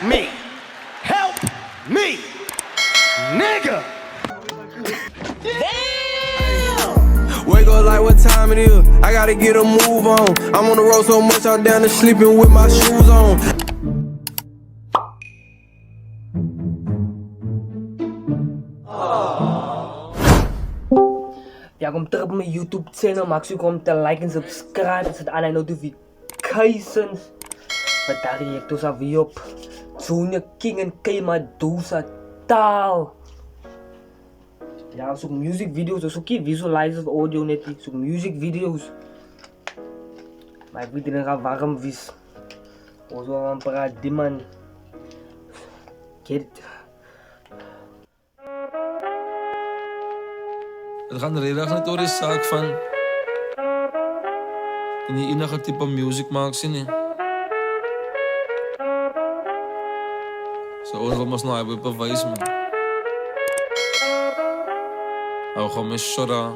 me. Help me, nigga. Wake up like what time it is. I gotta get a move on. I'm on the road so much I'm down to sleeping with my shoes on. Ja, kom terug op mijn YouTube channel. Maak sure om te like en subscribe. Zet aan de notifications. Wat daar react ons af weer op. Junior King en K-Madoza taal. Ja, zoek music video's. Zoek je visualizers of audio net. Zoek music video's. Maar ik weet niet waarom vis. O zo aan praat die man. Get it. Het gaat redelijk net door de zaak van die enige type muziek maakt ze niet. Zo overal mas nou hebben bewijs man. Hou gewoon met shora.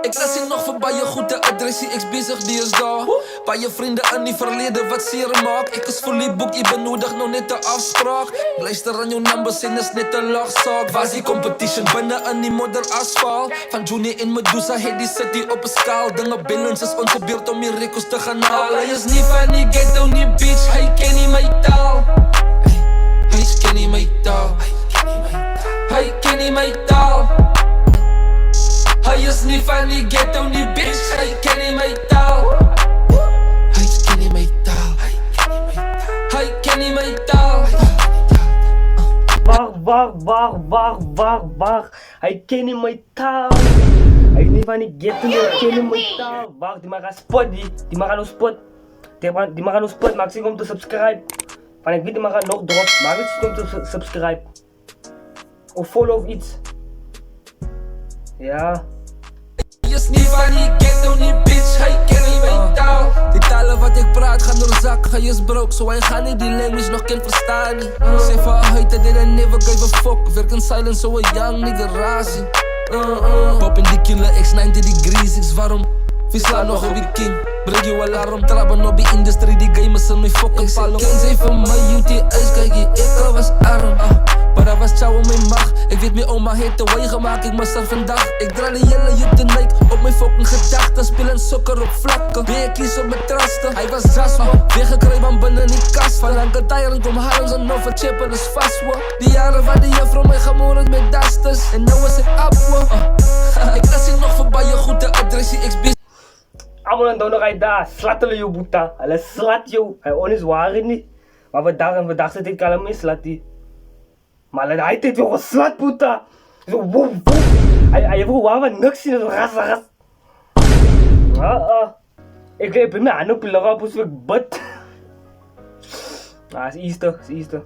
Ik las je nog voorbij je goede adressie, ik bezig die is daar. Bij je vrienden aan die verleden wat zeer maakt. Ik is fully boek, je benodig nog net de afspraak. Luister aan jouw numbers en is net een lachzaak. Was die competition binnen aan die modder asfalt. Van Junior in Medusa, hey die city op een schaal. Dingen balance is onze beurt om je records te gaan halen. Hij is niet van die ghetto, niet bitch, hij ken niet mijn taal. Hij ken niet mijn taal. Hij ken niet mijn taal. Hij is niet van die ghetto, die bitch, hij ken niet mijn taal. Hij ken niet mijn taal. Hij ken niet mijn taal. Wacht. Hij ken niet mijn taal. Hij is niet van die ghetto, hij ken niet mijn taal. Wacht, die mag gaan spot, die mag gaan ons spot. Die mag gaan ons spot, maak zin om te subscribe. Van ik weet die mag gaan nog drop, maak het zin om te subscribe. Of follow of iets. Ja. Hij is niet van die ghetto, die bitch, hij ken niet mijn taal. Die talen wat ik praat gaan door zak, hij is broke, zo hij gaat niet die language nog kan verstaan niet. Zeg van uit dat dit en never gave a fuck, werk in silence zo een young nigga razi. Perpendicular X90 degrees, ik waarom? Visla nog op die king, breek je alarm, trappen op die industrie, die gamers in mijn fucking palm. Ik ken ze van mijn UTI's, kijk je, ik was arm. Maar dat was ciao om mijn macht. Ik weet mijn oma heeft de way gemaakt, ik mezelf vandaag. Ik draai de jelle je de Nike op mijn fucking gedachten. Spelen sokker op vlakken, weer kies op mijn trasten. Hij was Jasper, weer gekrepen binnen die kast. Van lange tijden kom halen ze nog voor chippen, dus vast wo. Die jaren waar die juffrouw mij gemoord met dasters. En nou is ik up Ik las je nog voorbij je goede adressie, XB. Allemaal dan nog hij daar, slattelen je boeta. Hij slat je, hij onis waar niet. Maar we dachten dit kan hem niet slat die. Maar hij deed wel slat boeta. Zo woef. Hij heeft gewoon waar niks in, zo ras. Ik heb mijn hand op je lach op, ik bad. Is Easter.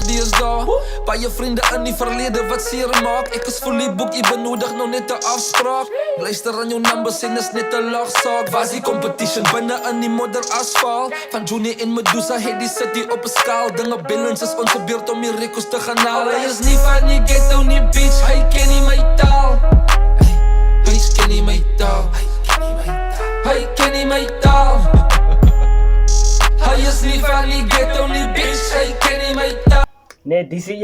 Die is daar, bij je vrienden aan die verleden wat zeer maakt. Ik is fully boek, je benodig nog net de afspraak. Luister aan jouw numbers en is net een lachzaak. Was die competition binnen aan die modder asfalt. Van Junior in Medusa, hey die city op een schaal. Dingen balance is onze beurt om je records te gaan halen. Hij is niet van die ghetto, niet bitch, hij ken niet mijn taal. Hij ken niet mijn taal. Hij ken niet mijn taal. Hij is niet van die ghetto, niet bitch, hij ken niet mijn taal. Nee, die zie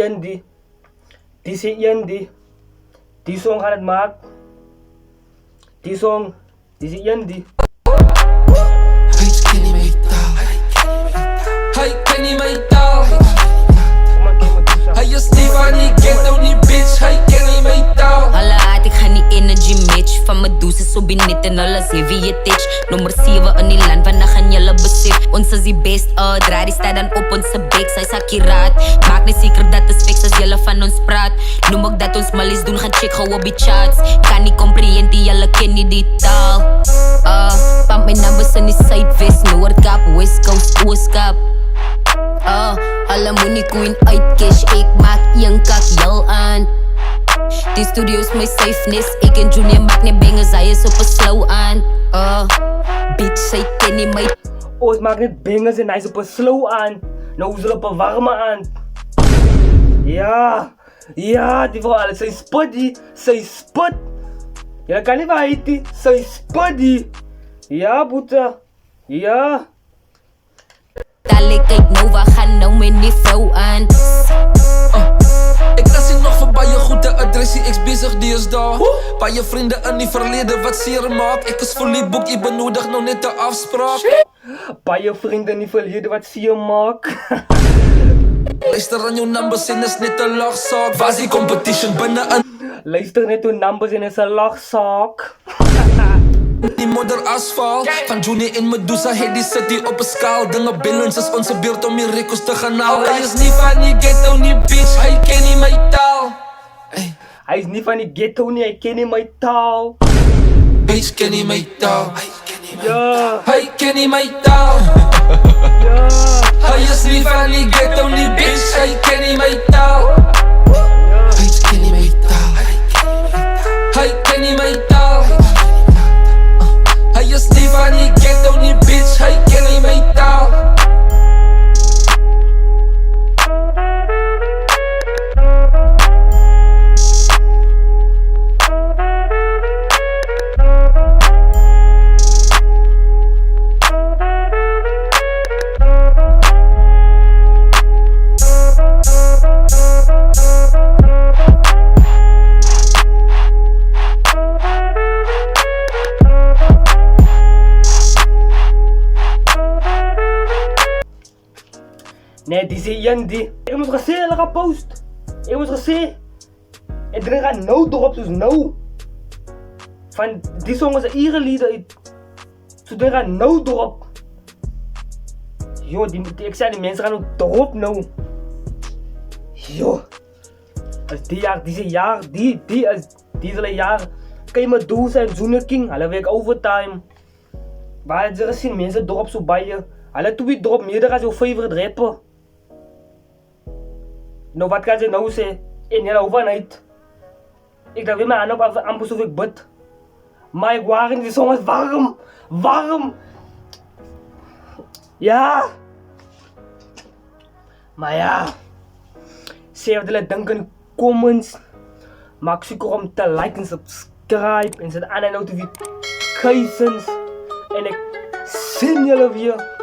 Yendi. Die song gaat het maken. Die zie Yendi. Hij ken niet mijn taal. Hij ken niet mijn taal. Hij is niet van die ghetto, niet bitch, hij ken niet mijn taal. Alle haat, ik ga niet energy match. Van Medusa, zo binit en alles heavy je titch. Nummer 7 in die land, vandaag gaan jullie besef. Ons is die best, draai die staat dan op onze bek. Zij is akkuraat, maak niet zeker dat het fix als jullie van ons praat. Noem ook dat ons mal is doen, gaan check gewoon op die charts. Kan niet comprehenden, jullie kennen die taal. Pump mijn numbers in die Zuidwest, Noordkap, West Coast, Oostkap. Alle money queen uit cash, ik maak een kak jou aan. Die studio is mijn safeness, ik en Junior maak niet bangers, hij is op een slow aan. Bitch, zij ken niet mij. Het maakt niet bangers en hij is op een slow aan. Nou, we zullen op een warme aan. Ja, die vrouw, zij spot. Jij kan niet weten, zij spot. Ja, boete. Ja. Dale, kijk met die vrou aan. Ek kan sien nog vir baie goede adresie, ek's bezig deesdae. Baie vriende in die verlede wat seer maak. Ek is fully boek, jy benodig nou net 'n afspraak. Baie vriende in die verlede wat seer maak. Luister aan jou numbers en is net 'n lagsaak. Was die competition binne in Luister net hoe numbers en is 'n lagsaak. die modder asfalt. Van Junior en Medusa het die city op 'n skaal. Dinge balance is onze beurt om die records te gaan haal. Hy is nie van die ghetto nie bitch, hy ken nie my taal. Hy is nie van die ghetto nie, hy ken nie my taal. Bitch ken nie my taal. Ja, Hy ken nie my taal. ja. Hy is nie van die ghetto nie bitch, hy ken nie my taal. Bitch ken nie my taal. Hy ken nie my taal. Hy is nie van die ghetto nie bitch, hy ken nie my taal. Nee, die sê een die. Ek moes gesê hulle gaan post. Ek moes gesê. En dit gaan nou drop soos nou. Van die song is 'n ure lied uit. So dit gaan nou drop. Jo, ek sê die mense gaan nou drop nou. Jo. As die jaar, die is hulle jaar. Kyk maar Medusa en Junior King, hulle werk overtime. Waar het jy gesien mense drop so baie? Hulle twee drop meerder as jou favorite rapper. Nou wat kan jy nou sê? En jy overnight. Ik dacht weer mijn hand op amper zoveel ik bid. Maar ik waar in die song is warm. Warm. Ja. Maar ja. Sê wat jullie denken in de comments. Maak zeker om te like en subscribe. En zet aan en notifications. En ik zie jullie weer